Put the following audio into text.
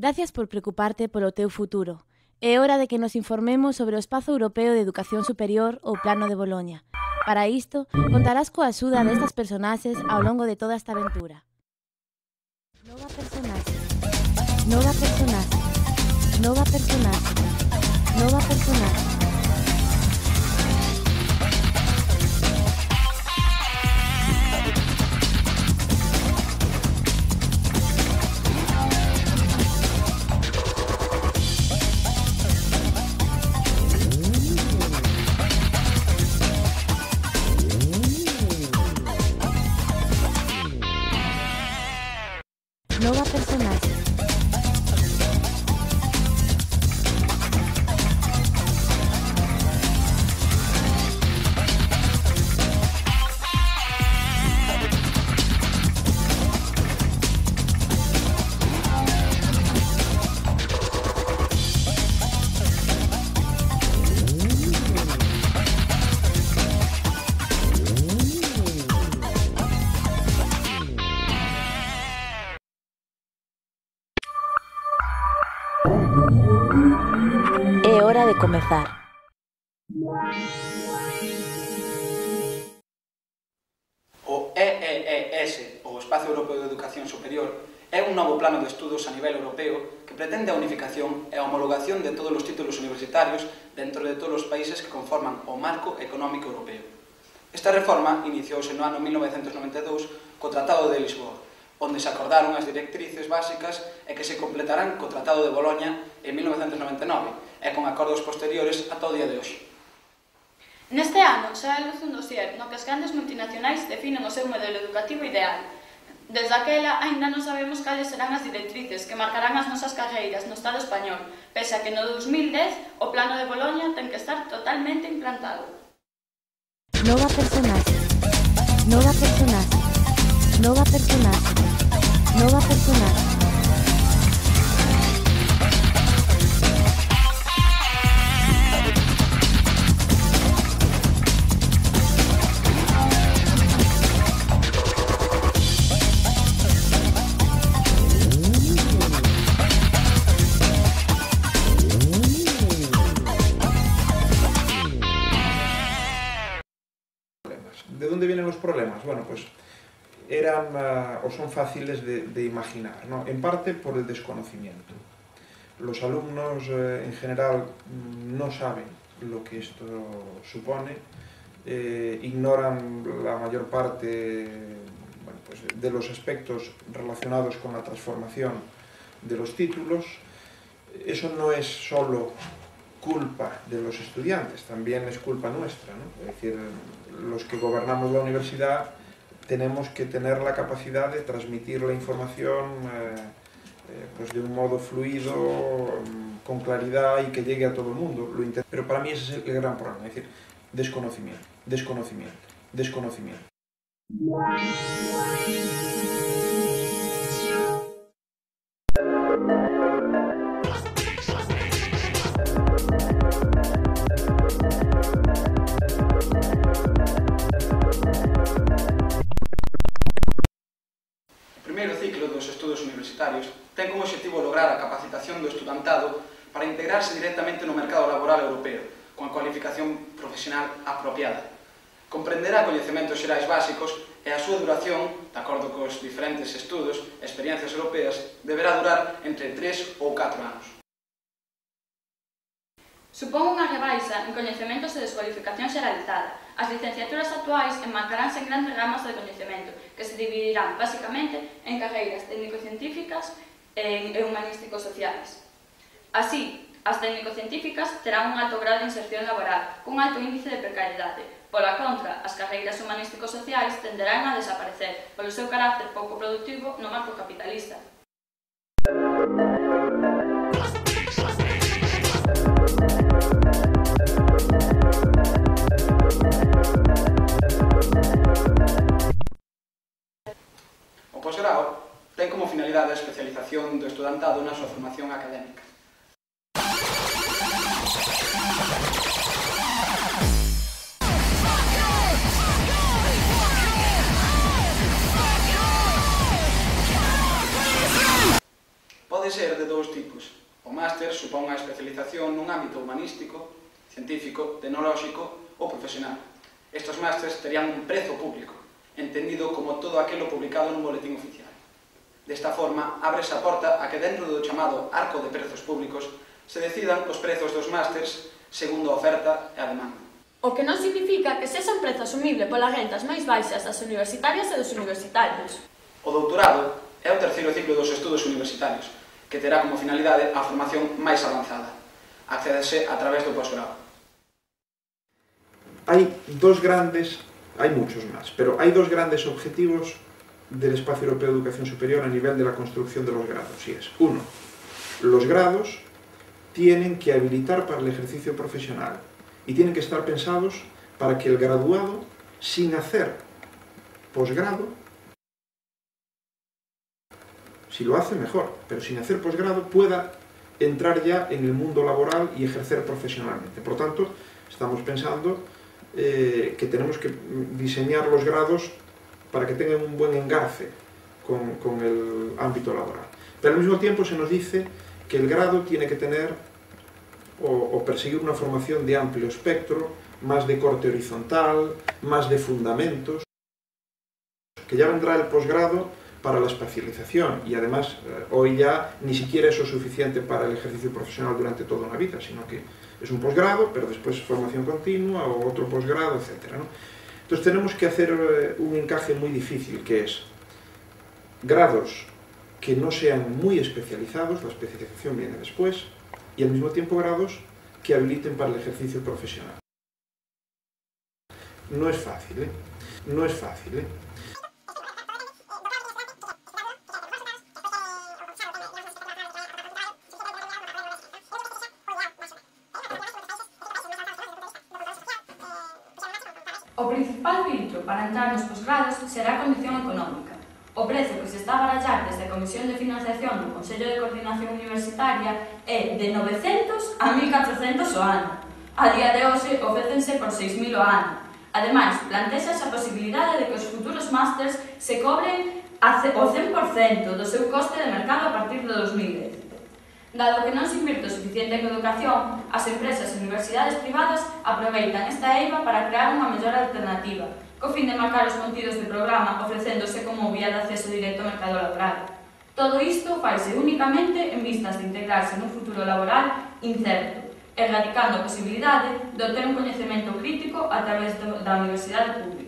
Gracias por preocuparte polo teu futuro. É hora de que nos informemos sobre o Espazo Europeo de Educación Superior ou Plano de Boloña. Para isto, contarás coa axuda destas personaxes ao longo de toda esta aventura. Nova personaxe. Nova personaxe. Nova personaxe. Nova personaxe. Nova personaxe. É hora de comezar. O EEES, o Espazo Europeo de Educación Superior, é un novo plano de estudos a nivel europeo que pretende a unificación e a homologación de todos os títulos universitarios dentro de todos os países que conforman o marco económico europeo. Esta reforma iniciouse no ano 1992 co Tratado de Lisboa, onde se acordaron as directrices básicas e que se completarán co Tratado de Boloña en 1999 e con acordos posteriores ata o día de hoxe. Neste ano xa é luz un dossier no que as grandes multinacionais definen o seu modelo educativo ideal. Desde aquela, aínda non sabemos cales serán as directrices que marcarán as nosas carreiras no Estado español, pese a que no 2010 o Plano de Boloña ten que estar totalmente implantado. Nova personaxe. Nova personaxe. Nova personaxe. Nova personaxe. ¿De dónde vienen los problemas? Bueno, pues eran o son fáciles de imaginar, ¿no? En parte por el desconocimiento. Los alumnos en general no saben lo que esto supone, ignoran la mayor parte, bueno, pues, de los aspectos relacionados con la transformación de los títulos. Eso no es solo culpa de los estudiantes, también es culpa nuestra, ¿no? Es decir, los que gobernamos la universidad tenemos que tener la capacidad de transmitir la información pues de un modo fluido, con claridad y que llegue a todo el mundo. Pero para mí ese es el gran problema, es decir, desconocimiento, desconocimiento, desconocimiento. O primeiro ciclo dos estudos universitarios ten como objetivo lograr a capacitación do estudantado para integrarse directamente no mercado laboral europeo, con a cualificación profesional apropiada. Comprenderá coñecementos xerais básicos e a súa duración, de acordo cos diferentes estudos e experiencias europeas, deberá durar entre 3 ou 4 anos. Supón unha rebaixa en coñecementos e descualificación xeralizada. As licenciaturas actuais enmarcaránse en grandes ramas de coñecemento, que se dividirán, basicamente, en carreiras técnico-científicas e humanístico-sociales. Así, as técnico-científicas terán un alto grado de inserción laboral, cun alto índice de precariedade. Pola contra, as carreiras humanístico-sociais tenderán a desaparecer polo seu carácter pouco productivo no marco capitalista. O posgrado ten como finalidade a especialización do estudantado na súa formación académica. Pode ser de dous tipos. especialización nun ámbito humanístico, científico, tecnolóxico ou profesional. Estos másters terían un prezo público, entendido como todo aquilo publicado nun boletín oficial. Desta forma, ábrese a porta a que dentro do chamado arco de prezos públicos se decidan os prezos dos másters segundo a oferta e a demanda. O que non significa que sexa un prezo asumible polas rentas máis baixas das universitarias e dos universitarios. O doutorado é o terceiro ciclo dos estudos universitarios, que terá como finalidade a formación máis avanzada. Accédese a través do posgrado. Hay muchos más, pero hay dos grandes objetivos del Espacio Europeo de Educación Superior a nivel de la construcción de los grados. Y es, uno, los grados tienen que habilitar para el ejercicio profesional y tienen que estar pensados para que el graduado, sin hacer posgrado, si lo hace mejor, pero sin hacer posgrado pueda entrar ya en el mundo laboral y ejercer profesionalmente. Por lo tanto, estamos pensando que tenemos que diseñar los grados para que tengan un buen engarce con el ámbito laboral. Pero al mismo tiempo se nos dice que el grado tiene que tener o perseguir una formación de amplio espectro, más de corte horizontal, más de fundamentos, que ya vendrá el posgrado para la especialización y además hoy ya ni siquiera eso es suficiente para el ejercicio profesional durante toda una vida, sino que es un posgrado, pero después formación continua o otro posgrado, etc., ¿no? Entonces tenemos que hacer un encaje muy difícil, que es grados que no sean muy especializados, la especialización viene después, y al mismo tiempo grados que habiliten para el ejercicio profesional. No es fácil, ¿eh? No es fácil, ¿eh? O principal filtro para entrar nos posgrados será a condición económica. O prezo que se está a barallar desde a Comisión de Financiación do Consello de Coordinación Universitaria é de 900 a 1.400 o ano. A día de hoxe ofécense por 6.000 o ano. Ademais, plantexa a posibilidade de que os futuros másters se cobren o 100% do seu coste de mercado a partir de 2010. Dado que non se invirte o suficiente en educación, as empresas e universidades privadas aproveitan esta eiva para crear unha mellor alternativa, co fin de marcar os contidos do programa ofrecéndose como vía de acceso directo ao mercado laboral. Todo isto faise únicamente en vistas de integrarse nun futuro laboral incerto, erradicando a posibilidade de obter un coñecemento crítico a través da universidade pública.